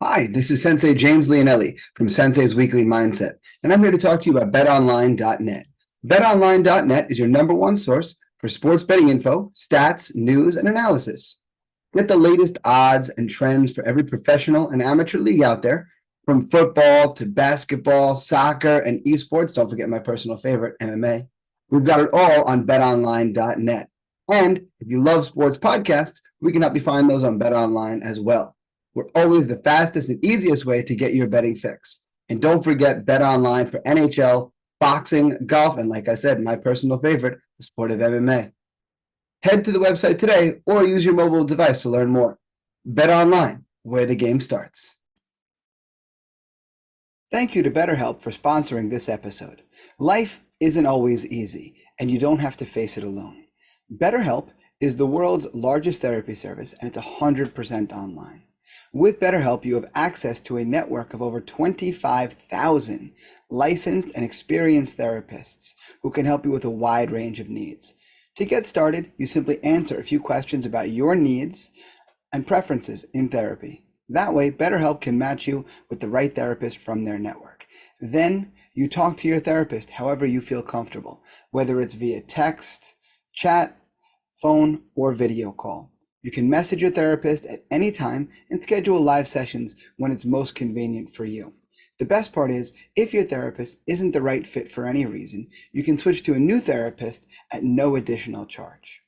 Hi, this is Sensei James Leonelli from Sensei's Weekly Mindset, and I'm here to talk to you about betonline.net. Betonline.net is your number one source for sports betting info, stats, news, and analysis. Get the latest odds and trends for every professional and amateur league out there, from football to basketball, soccer, and esports. Don't forget my personal favorite, MMA. We've got it all on betonline.net. And if you love sports podcasts, we can help you find those on BetOnline as well. We're always the fastest and easiest way to get your betting fix. And don't forget BetOnline for NHL, boxing, golf, and like I said, my personal favorite, the sport of MMA. Head to the website today or use your mobile device to learn more. BetOnline, where the game starts. Thank you to BetterHelp for sponsoring this episode. Life isn't always easy, and you don't have to face it alone. BetterHelp is the world's largest therapy service, and it's 100% online. With BetterHelp, you have access to a network of over 25,000 licensed and experienced therapists who can help you with a wide range of needs. To get started, you simply answer a few questions about your needs and preferences in therapy. That way, BetterHelp can match you with the right therapist from their network. Then you talk to your therapist however you feel comfortable, whether it's via text, chat, phone, or video call. You can message your therapist at any time and schedule live sessions when it's most convenient for you. The best part is, if your therapist isn't the right fit for any reason, you can switch to a new therapist at no additional charge.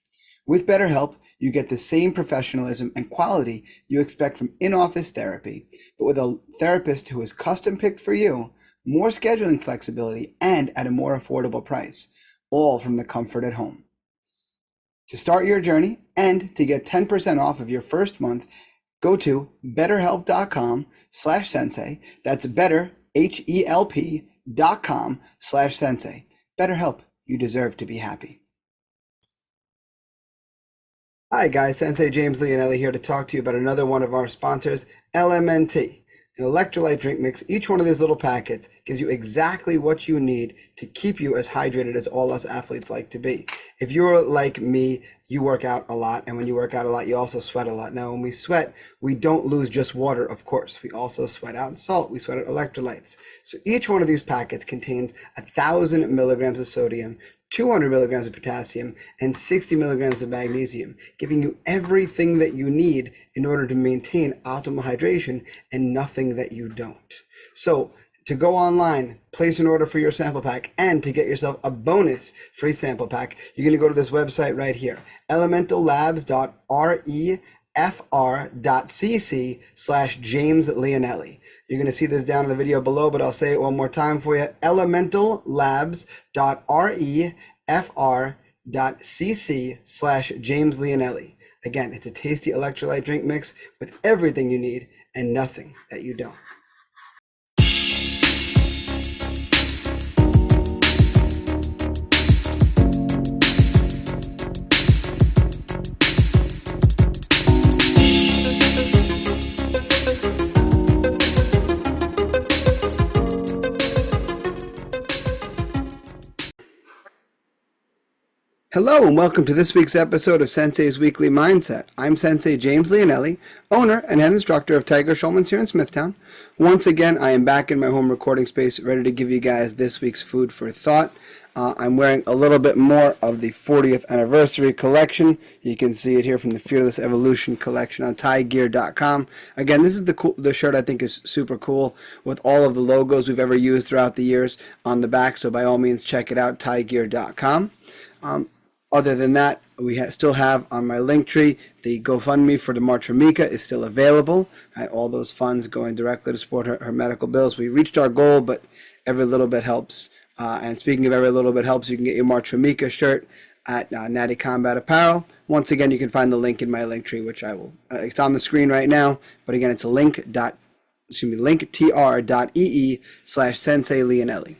With BetterHelp, you get the same professionalism and quality you expect from in-office therapy, but with a therapist who is custom-picked for you, more scheduling flexibility, and at a more affordable price, all from the comfort at home. To start your journey and to get 10% off of your first month, go to betterhelp.com/sensei. That's betterhelp.com/sensei. BetterHelp, you deserve to be happy. Hi guys, Sensei James Leonelli here to talk to you about another one of our sponsors, LMNT. An electrolyte drink mix. Each one of these little packets gives you exactly what you need to keep you as hydrated as all us athletes like to be. If you're like me, you work out a lot, and when you work out a lot, you also sweat a lot. Now, when we sweat, we don't lose just water, of course. We also sweat out salt. We sweat out electrolytes. So each one of these packets contains 1,000 milligrams of sodium, 200 milligrams of potassium, and 60 milligrams of magnesium, giving you everything that you need in order to maintain optimal hydration and nothing that you don't. So to go online, place an order for your sample pack, and to get yourself a bonus free sample pack, you're going to go to this website right here, elementallabs.refr.cc/James Leonelli. You're going to see this down in the video below, but I'll say it one more time for you. elementallabs.refr.cc/James Leonelli. Again, it's a tasty electrolyte drink mix with everything you need and nothing that you don't. Hello and welcome to this week's episode of Sensei's Weekly Mindset. I'm Sensei James Leonelli, owner and head instructor of Tiger Schulman's here in Smithtown. Once again, I am back in my home recording space, ready to give you guys this week's food for thought. I'm wearing a little bit more of the 40th anniversary collection. You can see it here from the Fearless Evolution collection on tiegear.com. Again, this is the shirt I think is super cool with all of the logos we've ever used throughout the years on the back. So by all means, check it out, tiegear.com. Other than that, we still have on my Linktree, the GoFundMe for DeMartra Mika is still available. All those funds going directly to support her medical bills. We reached our goal, but every little bit helps. And speaking of every little bit helps, you can get your Martra Mika shirt at Natty Combat Apparel. Once again, you can find the link in my Linktree, which I will. It's on the screen right now, but again, it's a linktr.ee/Sensei Leonelli.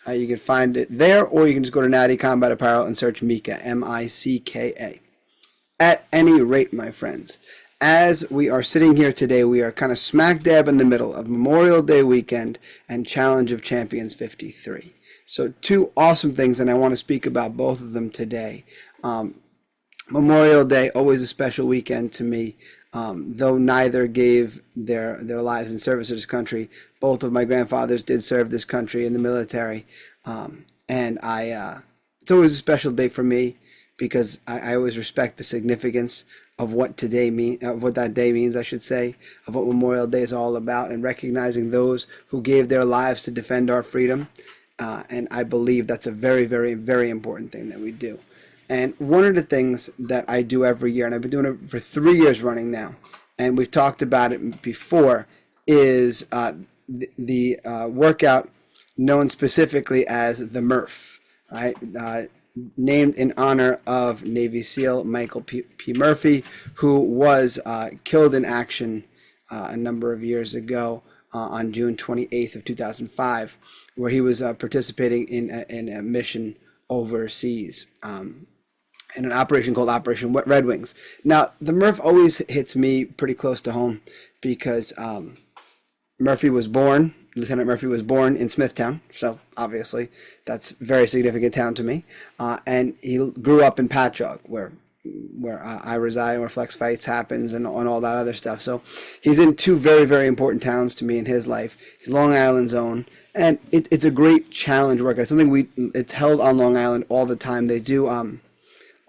You can find it there, or you can just go to Natty Combat Apparel and search Mika, M-I-C-K-A. At any rate, my friends, as we are sitting here today, we are kind of smack dab in the middle of Memorial Day weekend and Challenge of Champions 53. So two awesome things, and I want to speak about both of them today. Memorial Day, always a special weekend to me. Though neither gave their lives in service to this country, both of my grandfathers did serve this country in the military. And it's always a special day for me because I always respect the significance of what what that day means, I should say, of what Memorial Day is all about, and recognizing those who gave their lives to defend our freedom. And I believe that's a very, very, very important thing that we do. And one of the things that I do every year, and I've been doing it for 3 years running now, and we've talked about it before, is the workout known specifically as the Murph, right? Named in honor of Navy SEAL Michael P. Murphy, who was killed in action a number of years ago on June 28th of 2005, where he was participating in a mission overseas. In an operation called Operation Red Wings. Now, the Murph always hits me pretty close to home because Lieutenant Murphy was born in Smithtown, so obviously that's a very significant town to me. And he grew up in Patchogue, where I reside, where Flex Fights happens, and all that other stuff. So he's in two very, very important towns to me in his life. He's Long Island's own, and it's a great challenge workout. It's held on Long Island all the time. They do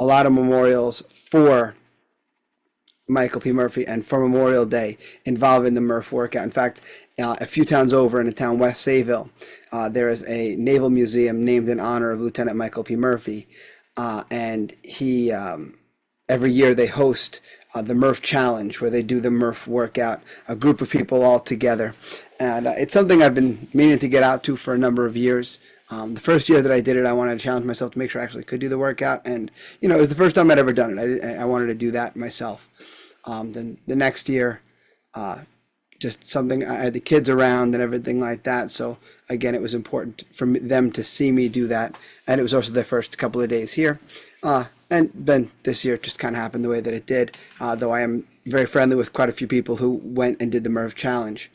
a lot of memorials for Michael P. Murphy and for Memorial Day involving the Murph workout. In fact, a few towns over in the town West Sayville, there is a naval museum named in honor of Lieutenant Michael P. Murphy. And he, every year they host the Murph Challenge, where they do the Murph workout, a group of people all together. And it's something I've been meaning to get out to for a number of years. The first year that I did it, I wanted to challenge myself to make sure I actually could do the workout. And, it was the first time I'd ever done it. I wanted to do that myself. Then the next year, just something, I had the kids around and everything like that. So, again, it was important for them to see me do that. And it was also their first couple of days here. And then this year just kind of happened the way that it did, though I am very friendly with quite a few people who went and did the Murph Challenge.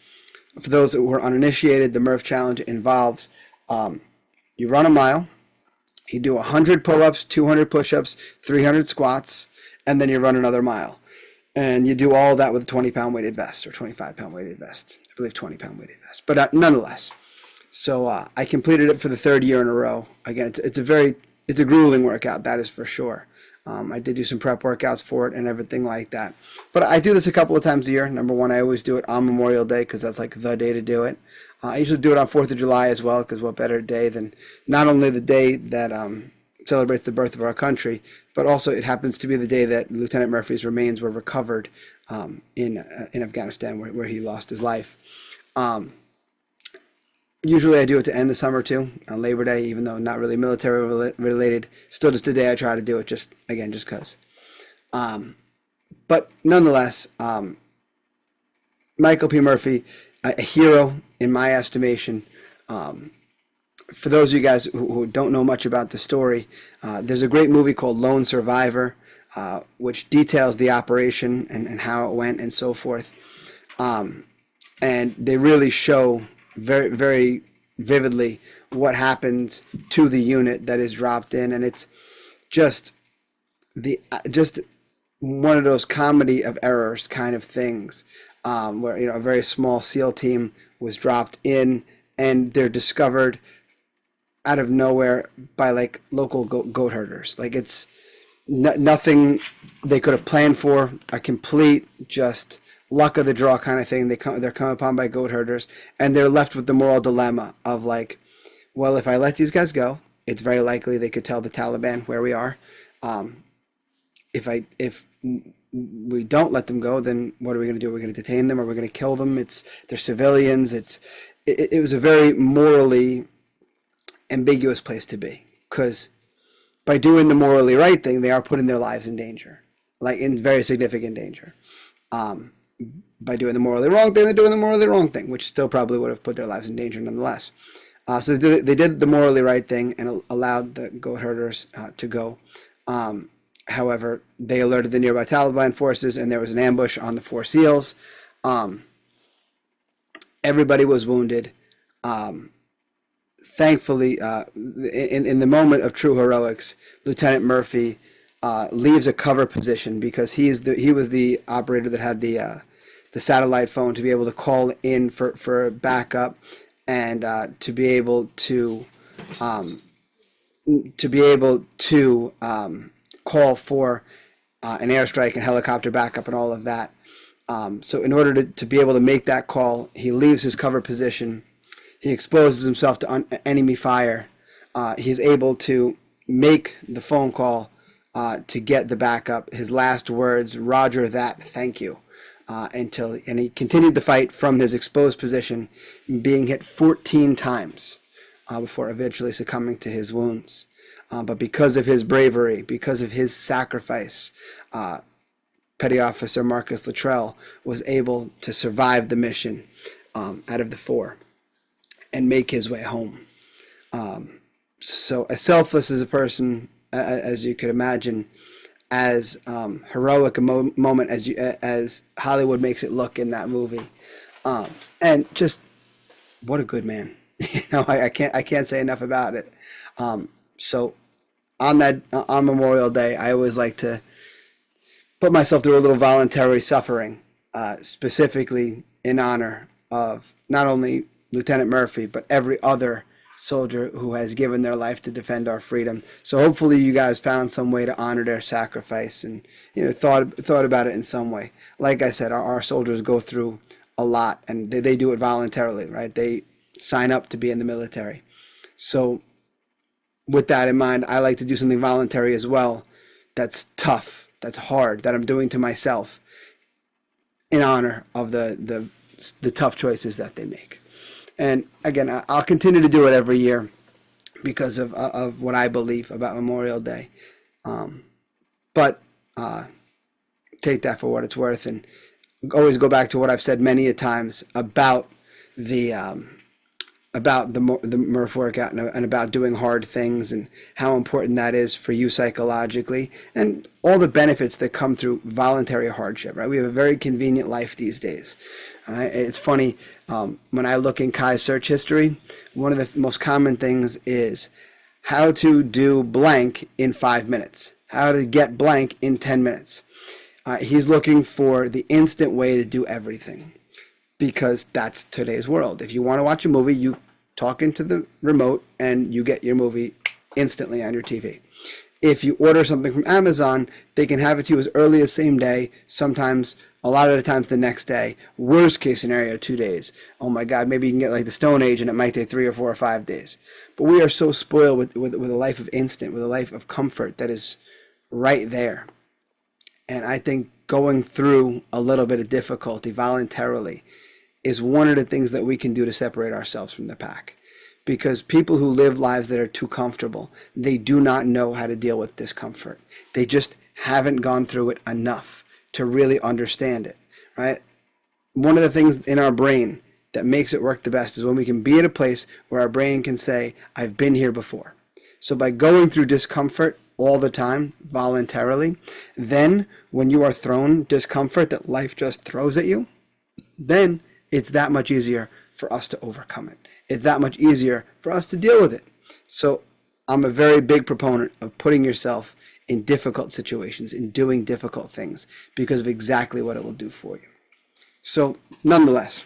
For those who are uninitiated, the Murph Challenge involves you run a mile, you do 100 pull-ups, 200 push-ups, 300 squats, and then you run another mile. And you do all that with a 20-pound weighted vest or 25-pound weighted vest. I believe 20-pound weighted vest. But nonetheless, so I completed it for the third year in a row. Again, it's a grueling workout, that is for sure. I did do some prep workouts for it and everything like that. But I do this a couple of times a year. Number one, I always do it on Memorial Day because that's like the day to do it. I usually do it on 4th of July as well, because what better day than not only the day that celebrates the birth of our country, but also it happens to be the day that Lieutenant Murphy's remains were recovered in Afghanistan, where he lost his life. Usually I do it to end the summer too, on Labor Day, even though not really military related. Still just today I try to do it just because. But nonetheless, Michael P. Murphy, a hero in my estimation. For those of you guys who don't know much about the story, there's a great movie called Lone Survivor, which details the operation and how it went and so forth. And they really show very, very vividly what happens to the unit that is dropped in. And it's just one of those comedy of errors kind of things, where, a very small SEAL team was dropped in and they're discovered out of nowhere by like local goat herders. Like it's nothing they could have planned for, a complete just luck of the draw kind of thing. They're come upon by goat herders, and they're left with the moral dilemma of like, well, if I let these guys go, it's very likely they could tell the Taliban where we are. If we don't let them go, then what are we going to do? We're going to detain them, or we're going to kill them. They're civilians. It was a very morally ambiguous place to be, because by doing the morally right thing, they are putting their lives in danger, like in very significant danger. By doing the morally wrong thing, they're doing the morally wrong thing, which still probably would have put their lives in danger nonetheless. So they did the morally right thing and allowed the goat herders to go. However, they alerted the nearby Taliban forces, and there was an ambush on the 4 SEALs. Everybody was wounded. Thankfully, in the moment of true heroics, Lieutenant Murphy leaves a cover position because he was the operator that had the satellite phone to be able to call in for backup, and to be able to call for an airstrike and helicopter backup and all of that. So in order to be able to make that call, he leaves his cover position. He exposes himself to enemy fire. He's able to make the phone call to get the backup. His last words, "Roger that, thank you." And he continued the fight from his exposed position, being hit 14 times before eventually succumbing to his wounds. But because of his bravery, because of his sacrifice, Petty Officer Marcus Luttrell was able to survive the mission out of the 4 and make his way home. So as selfless as a person as you could imagine, as heroic a moment as Hollywood makes it look in that movie, and just what a good man. I can't say enough about it. So on Memorial Day, I always like to put myself through a little voluntary suffering, specifically in honor of not only Lieutenant Murphy, but every other soldier who has given their life to defend our freedom. So hopefully you guys found some way to honor their sacrifice and thought about it in some way. Like I said, our soldiers go through a lot, and they do it voluntarily, right? They sign up to be in the military. So with that in mind, I like to do something voluntary as well that's tough, that's hard, that I'm doing to myself in honor of the tough choices that they make. And again, I'll continue to do it every year because of what I believe about Memorial Day. But take that for what it's worth, and always go back to what I've said many a times about the Murph workout and about doing hard things and how important that is for you psychologically and all the benefits that come through voluntary hardship, right? We have a very convenient life these days. It's funny, when I look in Kai's search history, one of the most common things is how to do blank in 5 minutes, how to get blank in 10 minutes. He's looking for the instant way to do everything, because that's today's world. If you want to watch a movie, you talk into the remote and you get your movie instantly on your TV. If you order something from Amazon, they can have it to you as early as same day, sometimes a lot of the times the next day. Worst case scenario, 2 days. Oh my God, maybe you can get like the Stone Age and it might take 3 or 4 or 5 days. But we are so spoiled with a life of instant, with a life of comfort that is right there. And I think going through a little bit of difficulty voluntarily is one of the things that we can do to separate ourselves from the pack. Because people who live lives that are too comfortable, they do not know how to deal with discomfort. They just haven't gone through it enough to really understand it, right? One of the things in our brain that makes it work the best is when we can be at a place where our brain can say, I've been here before. So by going through discomfort all the time, voluntarily, then when you are thrown discomfort that life just throws at you, then it's that much easier for us to overcome it. It's that much easier for us to deal with it. So I'm a very big proponent of putting yourself in difficult situations, in doing difficult things, because of exactly what it will do for you. So nonetheless,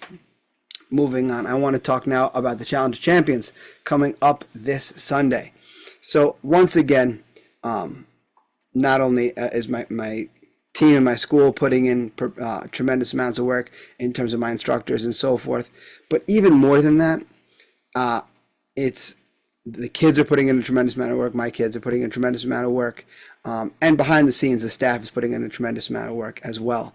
moving on, I want to talk now about the Challenge of Champions coming up this Sunday. So once again, not only is my team in my school putting in tremendous amounts of work in terms of my instructors and so forth, but even more than that, it's the kids are putting in a tremendous amount of work. My kids are putting in a tremendous amount of work, and behind the scenes, the staff is putting in a tremendous amount of work as well.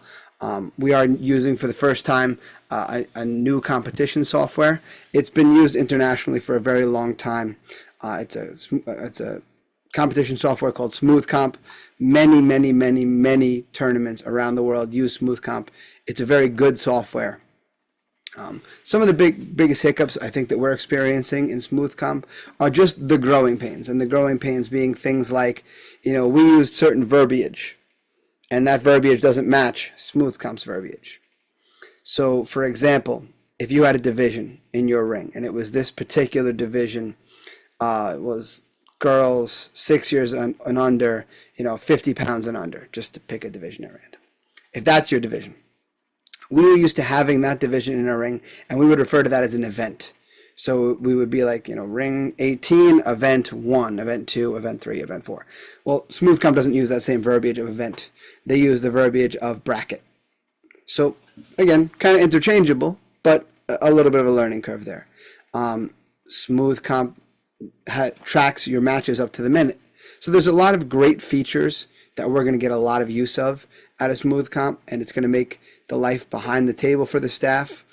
We are using for the first time a new competition software. It's been used internationally for a very long time. It's a competition software called SmoothComp. Many tournaments around the world use SmoothComp. It's a very good software. Some of the biggest hiccups I think that we're experiencing in SmoothComp are just the growing pains, and the growing pains being things like, we used certain verbiage, and that verbiage doesn't match SmoothComp's verbiage. So, for example, if you had a division in your ring, and it was this particular division was girls 6 years and under, 50 pounds and under, just to pick a division at random. If that's your division. We were used to having that division in our ring, and we would refer to that as an event. So we would be like, ring 18, event 1, event 2, event 3, event 4. Well, Smooth Comp doesn't use that same verbiage of event. They use the verbiage of bracket. So again, kind of interchangeable, but a little bit of a learning curve there. Smooth Comp tracks your matches up to the minute. So there's a lot of great features that we're going to get a lot of use of out of Smooth Comp, and it's going to make the life behind the table for the staff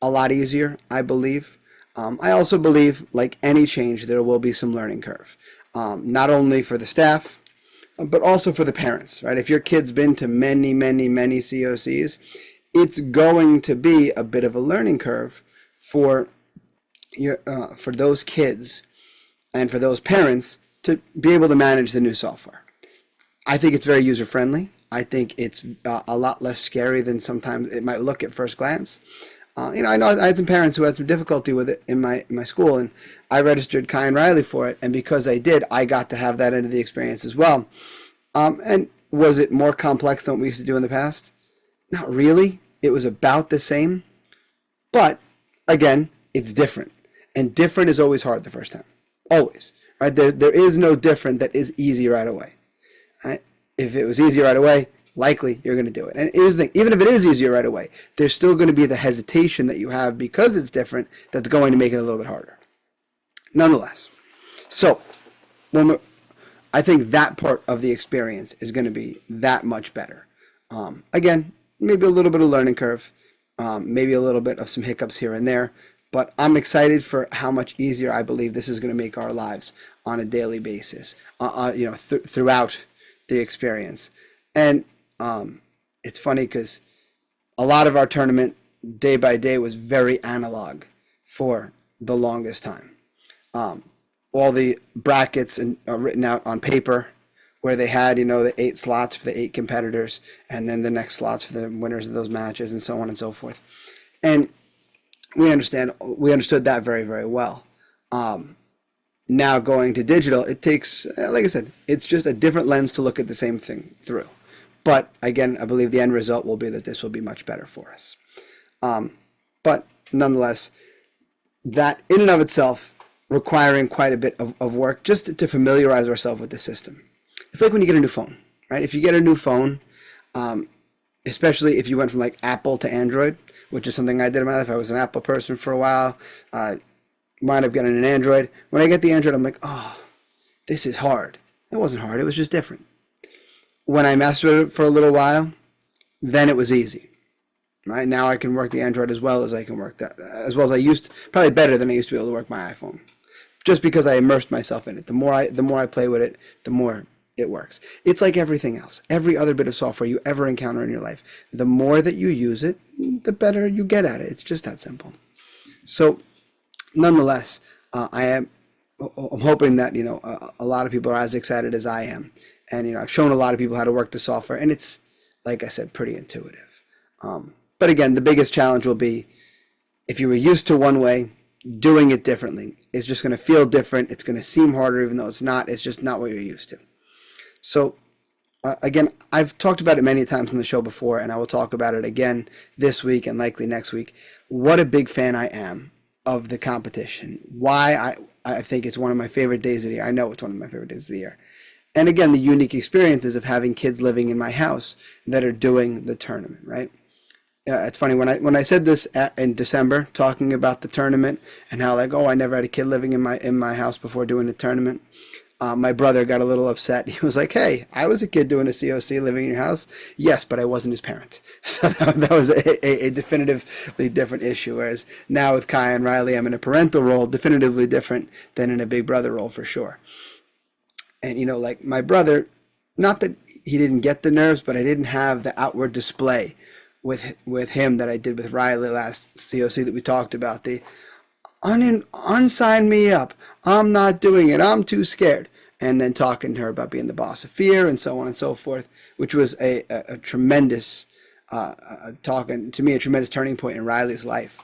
a lot easier, I believe. I also believe, like any change, there will be some learning curve, not only for the staff, but also for the parents, right? If your kid's been to many, many, many COCs, it's going to be a bit of a learning curve for those kids and for those parents to be able to manage the new software. I think it's very user-friendly. I think it's a lot less scary than sometimes it might look at first glance. I know I had some parents who had some difficulty with it in my school, and I registered Kai and Riley for it, and because I did, I got to have that end of the experience as well. And was it more complex than what we used to do in the past? Not really. It was about the same, but again, it's different, and different is always hard the first time, always. Right? There is no different that is easy right away. Right? If it was easy right away, likely you're going to do it. And here's the thing, even if it is easier right away, there's still going to be the hesitation that you have because it's different that's going to make it a little bit harder. Nonetheless, so I think that part of the experience is going to be that much better. Again, maybe a little bit of learning curve, maybe a little bit of some hiccups here and there, but I'm excited for how much easier I believe this is going to make our lives on a daily basis, throughout the experience. And it's funny because a lot of our tournament day by day was very analog for the longest time. All the brackets are written out on paper where they had, the 8 slots for the 8 competitors and then the next slots for the winners of those matches and so on and so forth. And we understood that very, very well. Now going to digital, it takes, like I said, it's just a different lens to look at the same thing through. But again, I believe the end result will be that this will be much better for us. But nonetheless, that in and of itself requiring quite a bit of work just to familiarize ourselves with the system. It's like when you get a new phone, right? If you get a new phone, especially if you went from like Apple to Android, which is something I did in my life. I was an Apple person for a while. Wound up getting an Android. When I get the Android, I'm like, oh, this is hard. It wasn't hard. It was just different. When I messed with it for a little while, then it was easy. Right now, I can work the Android as well as I can work that, as well as I used, probably better than I used to be able to work my iPhone, just because I immersed myself in it. The more I play with it, the more it works. It's like everything else. Every other bit of software you ever encounter in your life, the more that you use it, the better you get at it. It's just that simple. So, nonetheless, I'm hoping that a lot of people are as excited as I am, and I've shown a lot of people how to work the software, and it's, like I said, pretty intuitive. But again, the biggest challenge will be if you were used to one way, doing it differently. It's just going to feel different. It's going to seem harder, even though it's not. It's just not what you're used to. So, again, I've talked about it many times on the show before, and I will talk about it again this week and likely next week. What a big fan I am of the competition. Why I think it's one of my favorite days of the year. I know it's one of my favorite days of the year. And again, the unique experiences of having kids living in my house that are doing the tournament, right? It's funny, when I said this in December, talking about the tournament and how like, oh, I never had a kid living in my house before doing the tournament. My brother got a little upset. He was like, hey, I was a kid doing a COC living in your house. Yes, but I wasn't his parent. So that was a definitively different issue. Whereas now with Kai and Riley, I'm in a parental role, definitively different than in a big brother role for sure. And, like my brother, not that he didn't get the nerves, but I didn't have the outward display with him that I did with Riley last COC that we talked about. The unsign me up. I'm not doing it. I'm too scared. And then talking to her about being the boss of fear and so on and so forth, which was a tremendous talking to me, a tremendous turning point in Riley's life.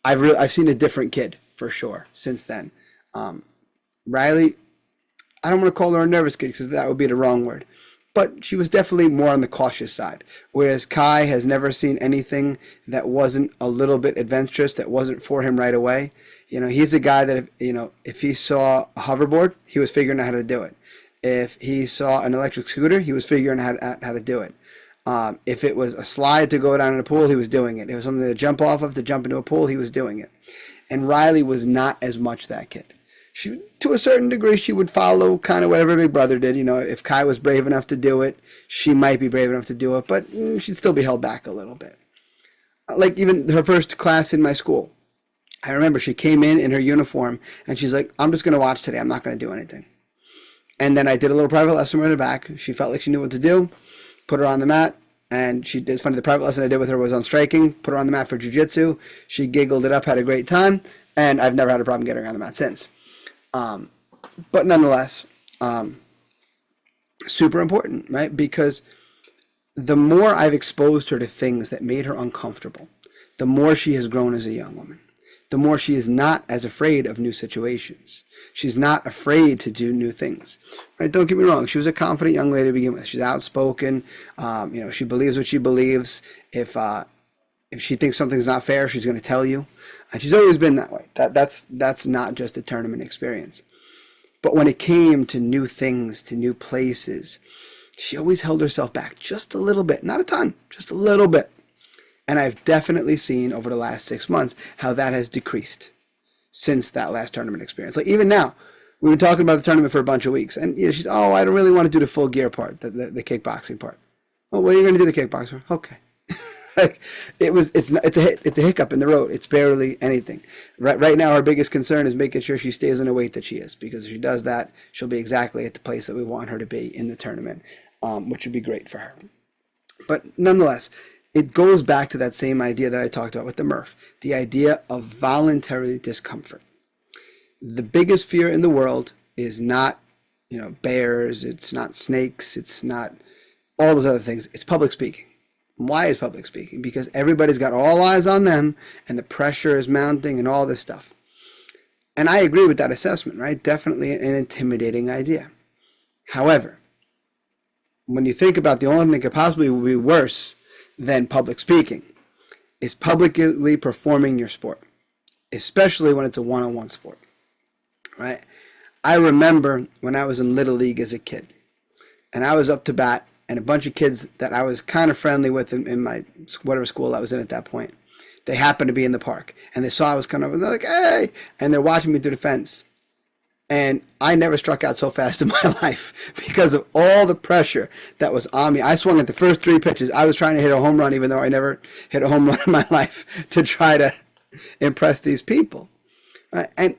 I've seen a different kid for sure since then. Riley I don't want to call her a nervous kid because that would be the wrong word. But she was definitely more on the cautious side. Whereas Kai has never seen anything that wasn't a little bit adventurous, that wasn't for him right away. He's a guy that, if he saw a hoverboard, he was figuring out how to do it. If he saw an electric scooter, he was figuring out how to do it. If it was a slide to go down in a pool, he was doing it. If it was something to jump off of, to jump into a pool, he was doing it. And Riley was not as much that kid. She, to a certain degree, she would follow kind of whatever Big Brother did. If Kai was brave enough to do it, she might be brave enough to do it, but she'd still be held back a little bit. Like even her first class in my school, I remember she came in her uniform, and she's like, I'm just going to watch today. I'm not going to do anything. And then I did a little private lesson with her back. She felt like she knew what to do, put her on the mat, and it's funny, the private lesson I did with her was on striking, put her on the mat for jiu-jitsu. She giggled it up, had a great time, and I've never had a problem getting her on the mat since. But nonetheless, super important, right? Because the more I've exposed her to things that made her uncomfortable, the more she has grown as a young woman. The more she is not as afraid of new situations. She's not afraid to do new things. Right? Don't get me wrong. She was a confident young lady to begin with. She's outspoken. She believes what she believes. If she thinks something's not fair, she's going to tell you. And she's always been that way. That's not just a tournament experience. But when it came to new things, to new places, she always held herself back just a little bit. Not a ton, just a little bit. And I've definitely seen over the last 6 months how that has decreased since that last tournament experience. Like even now, we've been talking about the tournament for a bunch of weeks. And she's, I don't really want to do the full gear part, the kickboxing part. Oh, well, you're going to do the kickboxing. Okay. It's a hiccup in the road. It's barely anything. Right now, our biggest concern is making sure she stays in the weight that she is, because if she does that, she'll be exactly at the place that we want her to be in the tournament, which would be great for her. But nonetheless, it goes back to that same idea that I talked about with the Murph, the idea of voluntary discomfort. The biggest fear in the world is not, bears, it's not snakes, it's not all those other things. It's public speaking. Why is public speaking? Because everybody's got all eyes on them and the pressure is mounting and all this stuff. And I agree with that assessment, right? Definitely an intimidating idea. However, when you think about the only thing that could possibly be worse than public speaking is publicly performing your sport, especially when it's a one-on-one sport, right? I remember when I was in Little League as a kid and I was up to bat, and a bunch of kids that I was kind of friendly with in my whatever school I was in at that point, they happened to be in the park. And they saw I was coming over, and they're like, hey! And they're watching me through the fence. And I never struck out so fast in my life because of all the pressure that was on me. I swung at the first 3 pitches. I was trying to hit a home run, even though I never hit a home run in my life, to try to impress these people. Right? And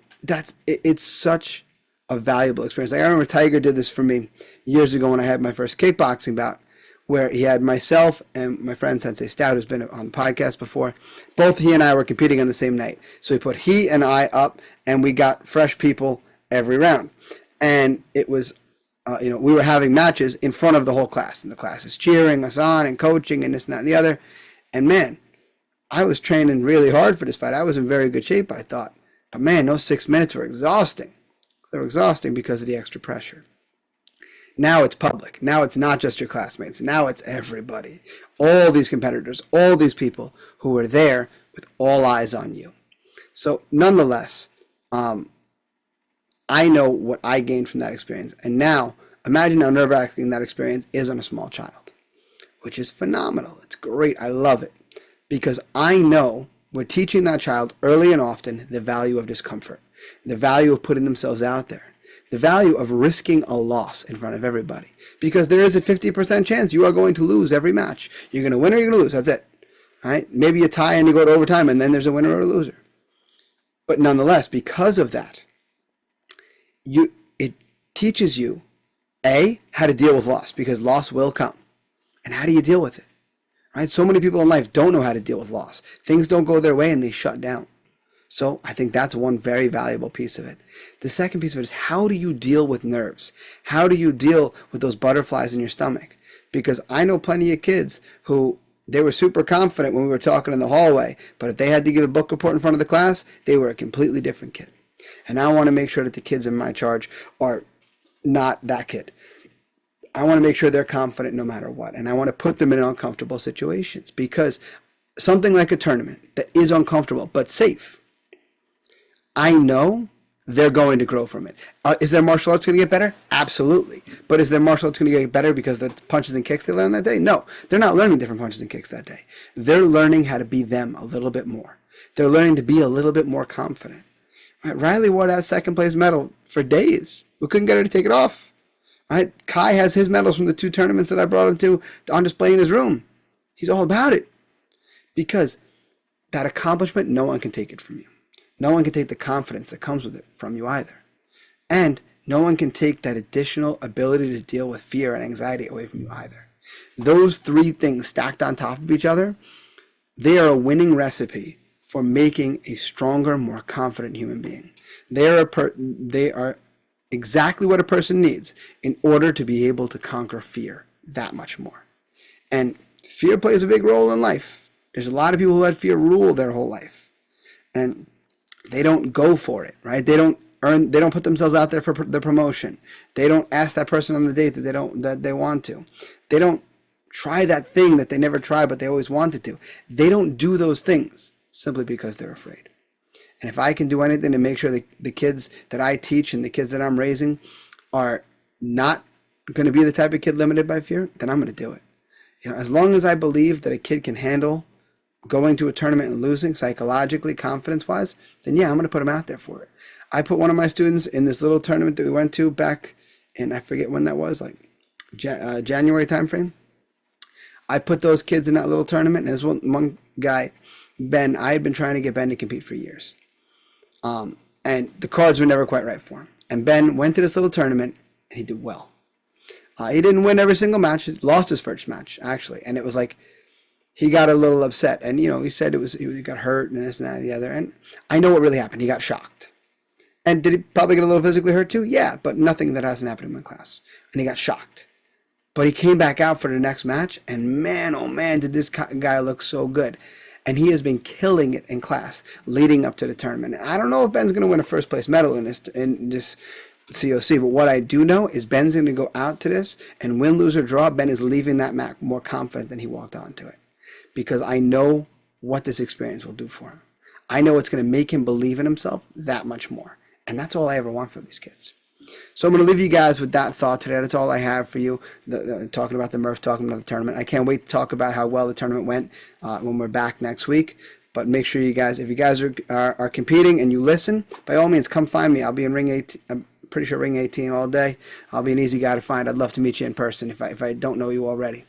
it's such a valuable experience. Like I remember Tiger did this for me years ago when I had my first kickboxing bout, where he had myself and my friend Sensei Stout, who's been on the podcast before. Both he and I were competing on the same night. So he put he and I up, and we got fresh people every round. And it was, we were having matches in front of the whole class. And the class is cheering us on and coaching and this and that and the other. And man, I was training really hard for this fight. I was in very good shape, I thought. But man, those 6 minutes were exhausting. They were exhausting because of the extra pressure. Now it's public. Now it's not just your classmates. Now it's everybody. All these competitors, all these people who are there with all eyes on you. So nonetheless, I know what I gained from that experience. And now imagine how nerve-wracking that experience is on a small child, which is phenomenal. It's great. I love it because I know we're teaching that child early and often the value of discomfort, the value of putting themselves out there, the value of risking a loss in front of everybody, because there is a 50% chance you are going to lose every match. You're going to win or you're going to lose. That's it. Right? Maybe you tie and you go to overtime and then there's a winner or a loser. But nonetheless, because of that, it teaches you, A, how to deal with loss, because loss will come. And how do you deal with it? Right? So many people in life don't know how to deal with loss. Things don't go their way and they shut down. So I think that's one very valuable piece of it. The second piece of it is, how do you deal with nerves? How do you deal with those butterflies in your stomach? Because I know plenty of kids who, they were super confident when we were talking in the hallway, but if they had to give a book report in front of the class, they were a completely different kid. And I want to make sure that the kids in my charge are not that kid. I want to make sure they're confident no matter what. And I want to put them in uncomfortable situations, because something like a tournament that is uncomfortable but safe, I know they're going to grow from it. Is their martial arts going to get better? Absolutely. But is their martial arts going to get better because of the punches and kicks they learned that day? No. They're not learning different punches and kicks that day. They're learning how to be them a little bit more. They're learning to be a little bit more confident. Right? Riley wore that second place medal for days. We couldn't get her to take it off. Right? Kai has his medals from the 2 tournaments that I brought him to on display in his room. He's all about it. Because that accomplishment, no one can take it from you. No one can take the confidence that comes with it from you either. And no one can take that additional ability to deal with fear and anxiety away from you either. Those 3 things stacked on top of each other, they are a winning recipe for making a stronger, more confident human being. They are exactly what a person needs in order to be able to conquer fear that much more. And fear plays a big role in life. There's a lot of people who let fear rule their whole life. And they don't go for it, right? They don't put themselves out there for the promotion. They don't ask that person on the date that they want to. They don't try that thing that they never tried but they always wanted to. They don't do those things simply because they're afraid. And if I can do anything to make sure the kids that I teach and the kids that I'm raising are not going to be the type of kid limited by fear, then I'm going to do it. As long as I believe that a kid can handle going to a tournament and losing psychologically, confidence-wise, then yeah, I'm going to put them out there for it. I put one of my students in this little tournament that we went to back in, I forget when that was, like January timeframe. I put those kids in that little tournament, and there's one guy, Ben, I had been trying to get Ben to compete for years. And the cards were never quite right for him. And Ben went to this little tournament, and he did well. He didn't win every single match. He lost his first match, actually. And it was like, he got a little upset, and he said he got hurt and this and that and the other. And I know what really happened. He got shocked. And did he probably get a little physically hurt too? Yeah, but nothing that hasn't happened to him in class. And he got shocked. But he came back out for the next match, and man, oh man, did this guy look so good. And he has been killing it in class leading up to the tournament. And I don't know if Ben's going to win a first place medal in this COC, but what I do know is Ben's going to go out to this, and win, lose, or draw, Ben is leaving that match more confident than he walked onto it. Because I know what this experience will do for him. I know it's going to make him believe in himself that much more. And that's all I ever want for these kids. So I'm going to leave you guys with that thought today. That's all I have for you, talking about the Murph, talking about the tournament. I can't wait to talk about how well the tournament went when we're back next week. But make sure you guys, if you guys are competing and you listen, by all means, come find me. I'll be in ring 18. I'm pretty sure ring 18 all day. I'll be an easy guy to find. I'd love to meet you in person if I don't know you already.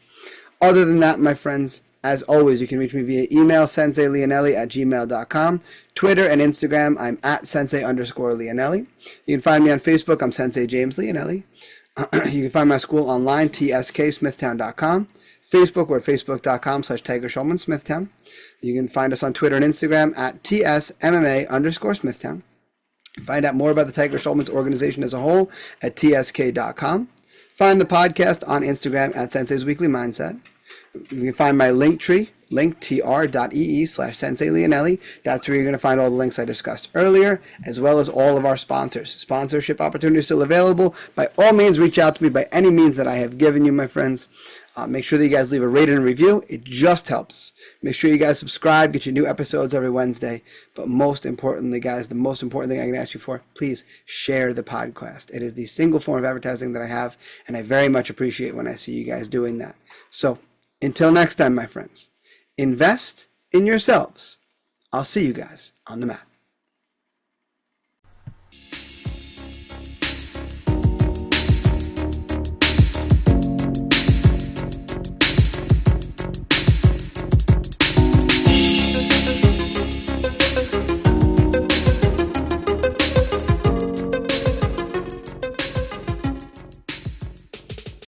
Other than that, my friends, as always, you can reach me via email, senseileonelli@gmail.com. Twitter and Instagram, I'm at sensei_Leonelli. You can find me on Facebook, I'm Sensei James Leonelli. You can find my school online, tsmasmithtown.com. Facebook, we're at facebook.com/TigerSchulman-Smithtown. You can find us on Twitter and Instagram at tsmma_Smithtown. Find out more about the Tiger Schulman's organization as a whole at tsk.com. Find the podcast on Instagram at Sensei's Weekly Mindset. You can find my link tree, linktr.ee/Sensei Leonelli. That's where you're going to find all the links I discussed earlier, as well as all of our sponsors. Sponsorship opportunities still available. By all means, reach out to me by any means that I have given you, my friends. Make sure that you guys leave a rating and review. It just helps. Make sure you guys subscribe, get your new episodes every Wednesday. But most importantly, guys, the most important thing I can ask you for, please share the podcast. It is the single form of advertising that I have, and I very much appreciate when I see you guys doing that. So, until next time, my friends, invest in yourselves. I'll see you guys on the mat.